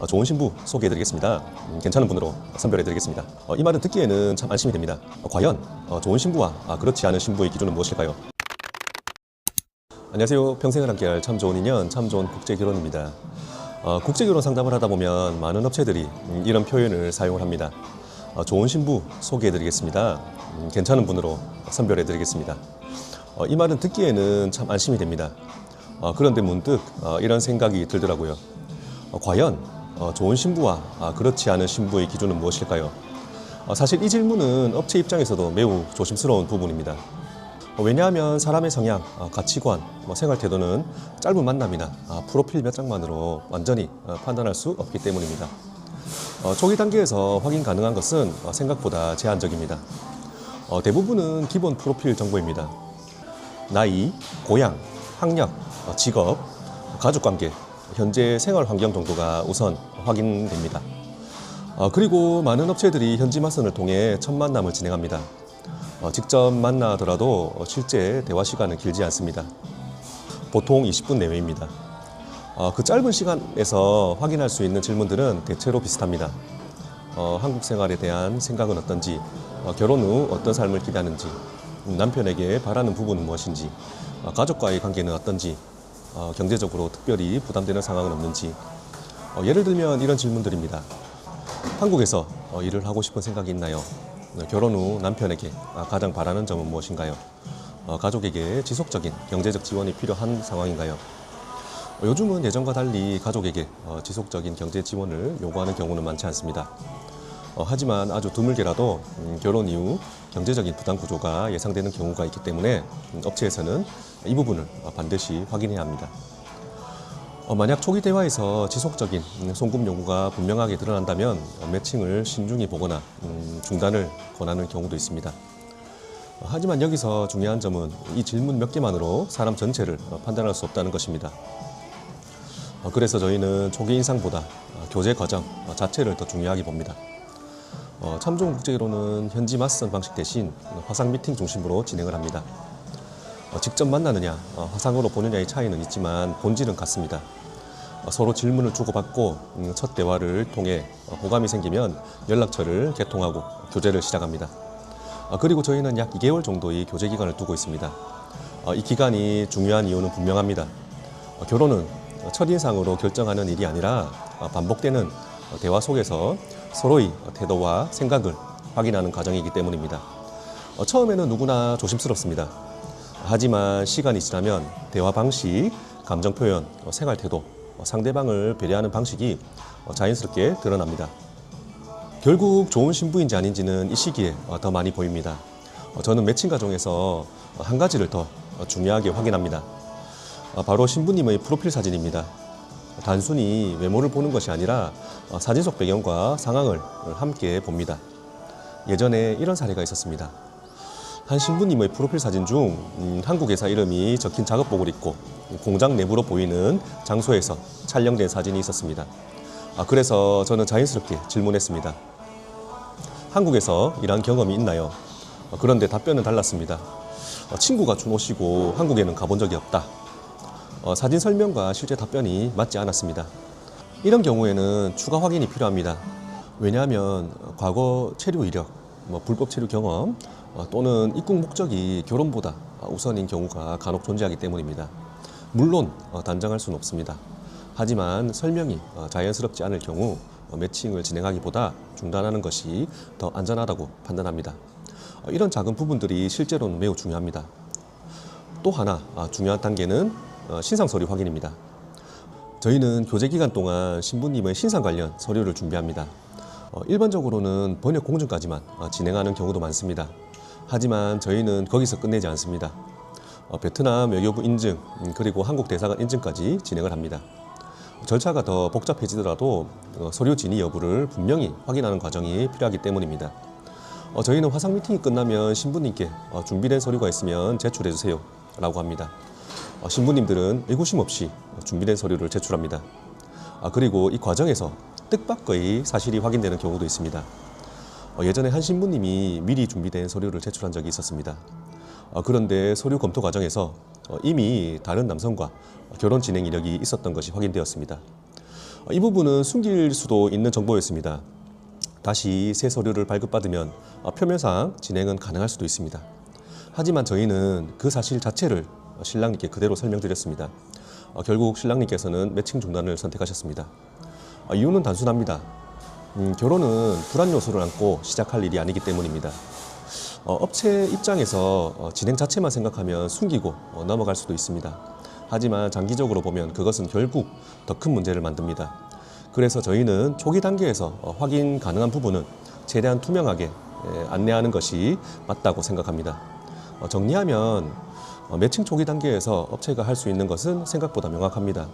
좋은 신부 소개해드리겠습니다. 괜찮은 분으로 선별해드리겠습니다. 이 말은 듣기에는 참 안심이 됩니다. 과연 좋은 신부와 그렇지 않은 신부의 기준은 무엇일까요? 안녕하세요. 평생을 함께할 참 좋은 인연, 참 좋은 국제결혼입니다. 국제결혼 상담을 하다 보면 많은 업체들이 이런 표현을 사용을 합니다. 좋은 신부 소개해드리겠습니다. 괜찮은 분으로 선별해드리겠습니다. 이 말은 듣기에는 참 안심이 됩니다. 그런데 문득 이런 생각이 들더라고요. 과연 좋은 신부와 그렇지 않은 신부의 기준은 무엇일까요? 사실 이 질문은 업체 입장에서도 매우 조심스러운 부분입니다. 왜냐하면 사람의 성향, 가치관, 생활 태도는 짧은 만남이나 프로필 몇 장만으로 완전히 판단할 수 없기 때문입니다. 초기 단계에서 확인 가능한 것은 생각보다 제한적입니다. 대부분은 기본 프로필 정보입니다. 나이, 고향, 학력, 직업, 가족관계, 현재 생활 환경 정도가 우선 확인됩니다. 그리고 많은 업체들이 현지 맞선을 통해 첫 만남을 진행합니다. 직접 만나더라도 실제 대화 시간은 길지 않습니다. 보통 20분 내외입니다. 그 짧은 시간에서 확인할 수 있는 질문들은 대체로 비슷합니다. 한국 생활에 대한 생각은 어떤지, 결혼 후 어떤 삶을 기대하는지, 남편에게 바라는 부분은 무엇인지, 가족과의 관계는 어떤지, 경제적으로 특별히 부담되는 상황은 없는지. 예를 들면 이런 질문들입니다. 한국에서 일을 하고 싶은 생각이 있나요? 결혼 후 남편에게 가장 바라는 점은 무엇인가요? 가족에게 지속적인 경제적 지원이 필요한 상황인가요? 요즘은 예전과 달리 가족에게 지속적인 경제 지원을 요구하는 경우는 많지 않습니다. 하지만 아주 드물게라도 결혼 이후 경제적인 부담 구조가 예상되는 경우가 있기 때문에 업체에서는 이 부분을 반드시 확인해야 합니다. 만약 초기 대화에서 지속적인 송금 요구가 분명하게 드러난다면 매칭을 신중히 보거나 중단을 권하는 경우도 있습니다. 하지만 여기서 중요한 점은 이 질문 몇 개만으로 사람 전체를 판단할 수 없다는 것입니다. 그래서 저희는 초기 인상보다 교제 과정 자체를 더 중요하게 봅니다. 참 좋은 국제결혼은 현지 맞선 방식 대신 화상 미팅 중심으로 진행을 합니다. 직접 만나느냐, 화상으로 보느냐의 차이는 있지만 본질은 같습니다. 서로 질문을 주고받고 첫 대화를 통해 호감이 생기면 연락처를 개통하고 교제를 시작합니다. 그리고 저희는 약 2개월 정도의 교제 기간을 두고 있습니다. 이 기간이 중요한 이유는 분명합니다. 결혼은 첫인상으로 결정하는 일이 아니라 반복되는 대화 속에서 서로의 태도와 생각을 확인하는 과정이기 때문입니다. 처음에는 누구나 조심스럽습니다. 하지만 시간이 지나면 대화 방식, 감정 표현, 생활 태도, 상대방을 배려하는 방식이 자연스럽게 드러납니다. 결국 좋은 신부인지 아닌지는 이 시기에 더 많이 보입니다. 저는 매칭 과정에서 한 가지를 더 중요하게 확인합니다. 바로 신부님의 프로필 사진입니다. 단순히 외모를 보는 것이 아니라 사진 속 배경과 상황을 함께 봅니다. 예전에 이런 사례가 있었습니다. 한 신부님의 프로필 사진 중 한국 회사 이름이 적힌 작업복을 입고 공장 내부로 보이는 장소에서 촬영된 사진이 있었습니다. 그래서 저는 자연스럽게 질문했습니다. 한국에서 일한 경험이 있나요? 그런데 답변은 달랐습니다. 친구가 준 옷이고 한국에는 가본 적이 없다. 사진 설명과 실제 답변이 맞지 않았습니다. 이런 경우에는 추가 확인이 필요합니다. 왜냐하면 과거 체류 이력, 불법 체류 경험 또는 입국 목적이 결혼보다 우선인 경우가 간혹 존재하기 때문입니다. 물론 단정할 수는 없습니다. 하지만 설명이 자연스럽지 않을 경우 매칭을 진행하기보다 중단하는 것이 더 안전하다고 판단합니다. 이런 작은 부분들이 실제로는 매우 중요합니다. 또 하나 중요한 단계는 신상 서류 확인입니다. 저희는 교제 기간 동안 신부님의 신상 관련 서류를 준비합니다. 일반적으로는 번역 공증까지만 진행하는 경우도 많습니다. 하지만 저희는 거기서 끝내지 않습니다. 베트남 외교부 인증 그리고 한국 대사관 인증까지 진행을 합니다. 절차가 더 복잡해지더라도 서류 진위 여부를 분명히 확인하는 과정이 필요하기 때문입니다. 저희는 화상 미팅이 끝나면 신부님께 준비된 서류가 있으면 제출해 주세요 라고 합니다. 신부님들은 의구심 없이 준비된 서류를 제출합니다. 그리고 이 과정에서 뜻밖의 사실이 확인되는 경우도 있습니다. 예전에 한 신부님이 미리 준비된 서류를 제출한 적이 있었습니다. 그런데 서류 검토 과정에서 이미 다른 남성과 결혼 진행 이력이 있었던 것이 확인되었습니다. 이 부분은 숨길 수도 있는 정보였습니다. 다시 새 서류를 발급받으면 표면상 진행은 가능할 수도 있습니다. 하지만 저희는 그 사실 자체를 신랑님께 그대로 설명드렸습니다. 결국 신랑님께서는 매칭 중단을 선택하셨습니다. 이유는 단순합니다. 결혼은 불안 요소를 안고 시작할 일이 아니기 때문입니다. 업체 입장에서 진행 자체만 생각하면 숨기고 넘어갈 수도 있습니다. 하지만 장기적으로 보면 그것은 결국 더 큰 문제를 만듭니다. 그래서 저희는 초기 단계에서 확인 가능한 부분은 최대한 투명하게 안내하는 것이 맞다고 생각합니다. 정리하면 매칭 초기 단계에서 업체가 할 수 있는 것은 생각보다 명확합니다.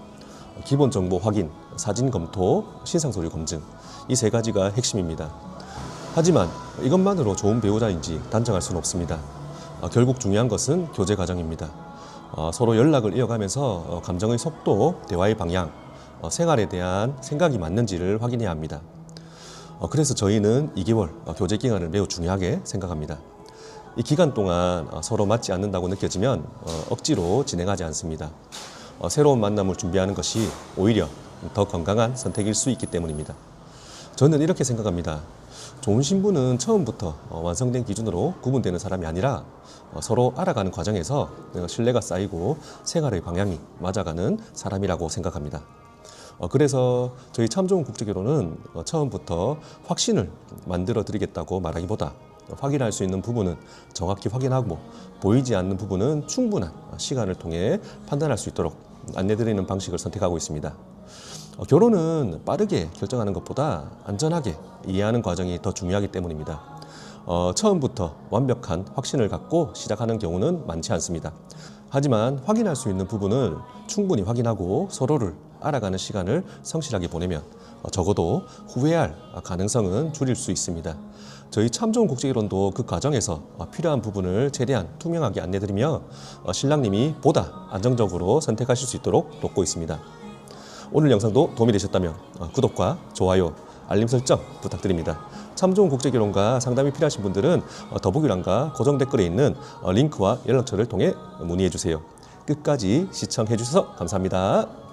기본 정보 확인, 사진 검토, 신상 서류 검증, 이 세 가지가 핵심입니다. 하지만 이것만으로 좋은 배우자인지 단정할 수는 없습니다. 결국 중요한 것은 교제 과정입니다. 서로 연락을 이어가면서 감정의 속도, 대화의 방향, 생활에 대한 생각이 맞는지를 확인해야 합니다. 그래서 저희는 2개월 교제 기간을 매우 중요하게 생각합니다. 이 기간 동안 서로 맞지 않는다고 느껴지면 억지로 진행하지 않습니다. 새로운 만남을 준비하는 것이 오히려 더 건강한 선택일 수 있기 때문입니다. 저는 이렇게 생각합니다. 좋은 신부는 처음부터 완성된 기준으로 구분되는 사람이 아니라 서로 알아가는 과정에서 신뢰가 쌓이고 생활의 방향이 맞아가는 사람이라고 생각합니다. 그래서 저희 참 좋은 국제결혼은 처음부터 확신을 만들어 드리겠다고 말하기보다 확인할 수 있는 부분은 정확히 확인하고 보이지 않는 부분은 충분한 시간을 통해 판단할 수 있도록 안내드리는 방식을 선택하고 있습니다. 결혼은 빠르게 결정하는 것보다 안전하게 이해하는 과정이 더 중요하기 때문입니다. 처음부터 완벽한 확신을 갖고 시작하는 경우는 많지 않습니다. 하지만 확인할 수 있는 부분을 충분히 확인하고 서로를 알아가는 시간을 성실하게 보내면 적어도 후회할 가능성은 줄일 수 있습니다. 저희 참 좋은 국제결혼도 그 과정에서 필요한 부분을 최대한 투명하게 안내드리며 신랑님이 보다 안정적으로 선택하실 수 있도록 돕고 있습니다. 오늘 영상도 도움이 되셨다면 구독과 좋아요, 알림 설정 부탁드립니다. 참 좋은 국제결혼과 상담이 필요하신 분들은 더보기란과 고정 댓글에 있는 링크와 연락처를 통해 문의해 주세요. 끝까지 시청해 주셔서 감사합니다.